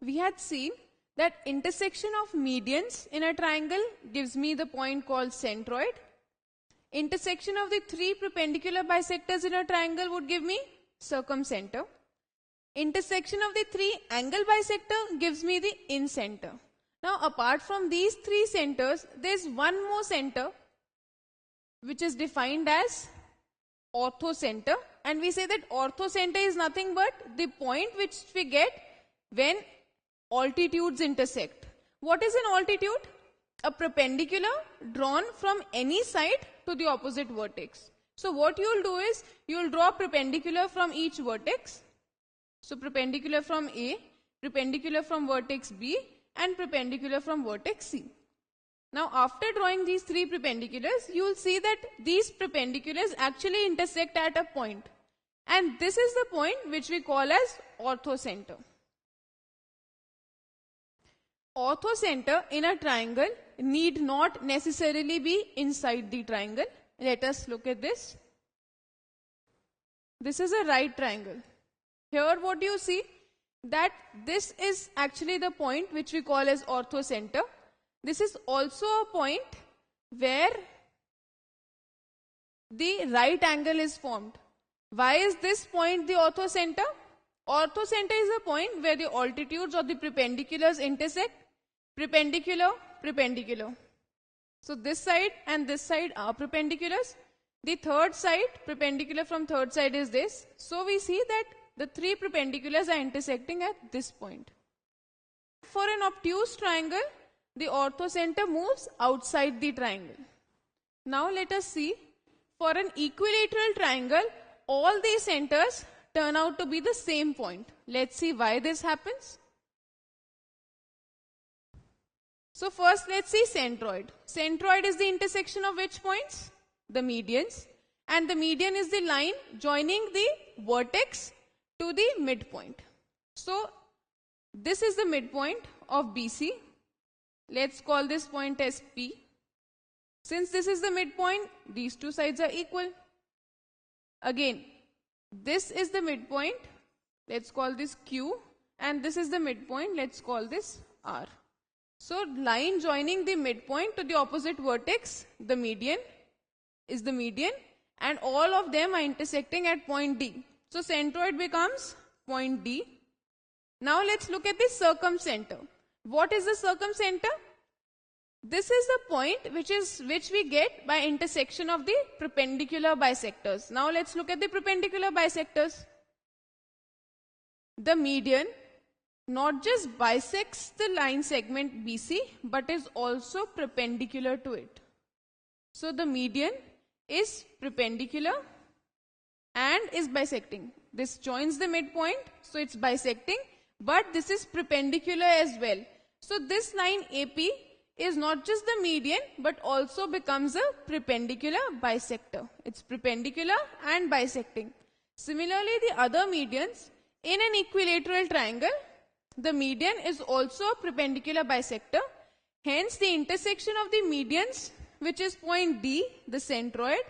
we had seen that intersection of medians in a triangle gives me the point called centroid. Intersection of the three perpendicular bisectors in a triangle would give me circumcenter. Intersection of the three angle bisector gives me the incenter. Now, apart from these three centers, there is one more center which is defined as orthocenter, and we say that orthocenter is nothing but the point which we get when altitudes intersect. What is an altitude? A perpendicular drawn from any side to the opposite vertex. So what you will do is, you will draw perpendicular from each vertex. So perpendicular from A, perpendicular from vertex B, and perpendicular from vertex C. Now after drawing these three perpendiculars, you will see that these perpendiculars actually intersect at a point. And this is the point which we call as orthocenter. Orthocenter in a triangle need not necessarily be inside the triangle. Let us look at this. This is a right triangle. Here what do you see? That this is actually the point which we call as orthocenter. This is also a point where the right angle is formed. Why is this point the orthocenter? Orthocenter is a point where the altitudes or the perpendiculars intersect. Perpendicular, perpendicular. So this side and this side are perpendiculars. The third side, perpendicular from third side is this. So we see that the three perpendiculars are intersecting at this point. For an obtuse triangle, the orthocenter moves outside the triangle. Now let us see, for an equilateral triangle, all these centers turn out to be the same point. Let's see why this happens. So first let's see centroid. Centroid is the intersection of which points? The medians. And the median is the line joining the vertex to the midpoint. So this is the midpoint of BC. Let's call this point as P. Since this is the midpoint, these two sides are equal. Again, this is the midpoint. Let's call this Q. And this is the midpoint. Let's call this R. So line joining the midpoint to the opposite vertex, the median, is the median. And all of them are intersecting at point D. So centroid becomes point D. Now let's look at the circumcenter. What is the circumcenter? This is the point which we get by intersection of the perpendicular bisectors. Now let's look at the perpendicular bisectors. The median not just bisects the line segment BC, but is also perpendicular to it. So the median is perpendicular and is bisecting. This joins the midpoint, so it's bisecting, but this is perpendicular as well. So this line AP is not just the median, but also becomes a perpendicular bisector. It's perpendicular and bisecting. Similarly, the other medians in an equilateral triangle, the median is also a perpendicular bisector. Hence, the intersection of the medians, which is point D, the centroid,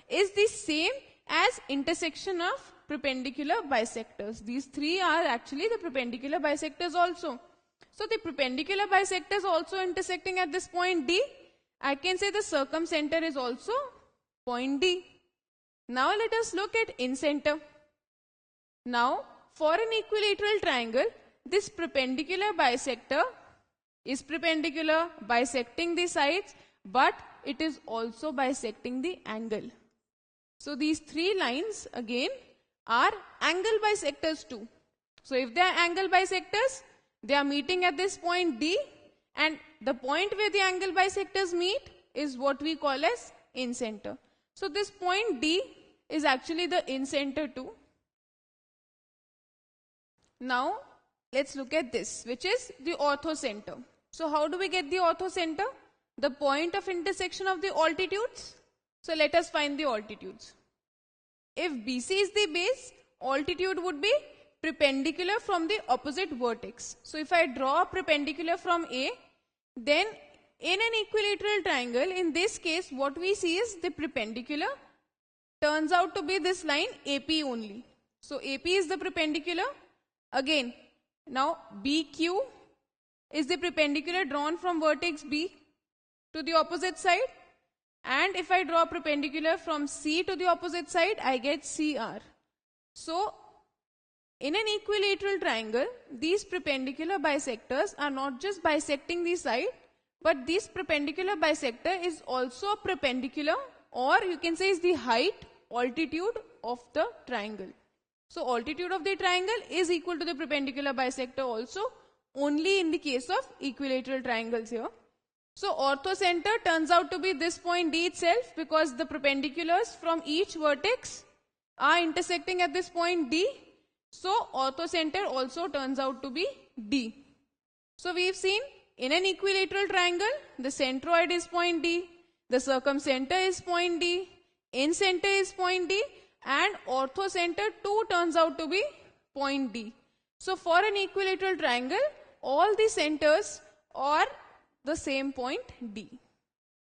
is the same as intersection of perpendicular bisectors. These three are actually the perpendicular bisectors also. So the perpendicular bisectors also intersecting at this point D. I can say the circumcenter is also point D. Now let us look at incenter. Now for an equilateral triangle, this perpendicular bisector is perpendicular, bisecting the sides, but it is also bisecting the angle. So these three lines again are angle bisectors too. So if they are angle bisectors, they are meeting at this point D, and the point where the angle bisectors meet is what we call as incenter. So this point D is actually the incenter too. Now let's look at this, which is the orthocenter. So how do we get the orthocenter? The point of intersection of the altitudes. So let us find the altitudes. If BC is the base, altitude would be perpendicular from the opposite vertex. So if I draw a perpendicular from A, then in an equilateral triangle, in this case, what we see is the perpendicular turns out to be this line AP only. So AP is the perpendicular. Again, Now BQ is the perpendicular drawn from vertex B to the opposite side, and if I draw perpendicular from C to the opposite side, I get CR. So in an equilateral triangle, these perpendicular bisectors are not just bisecting the side, but this perpendicular bisector is also perpendicular, or you can say is the height, altitude of the triangle. So altitude of the triangle is equal to the perpendicular bisector also, only in the case of equilateral triangles here. So orthocenter turns out to be this point D itself, because the perpendiculars from each vertex are intersecting at this point D. So orthocenter also turns out to be D. So we've seen in an equilateral triangle, the centroid is point D, the circumcenter is point D, incenter is point D, and orthocenter too turns out to be point D. So for an equilateral triangle, all the centers are the same point D.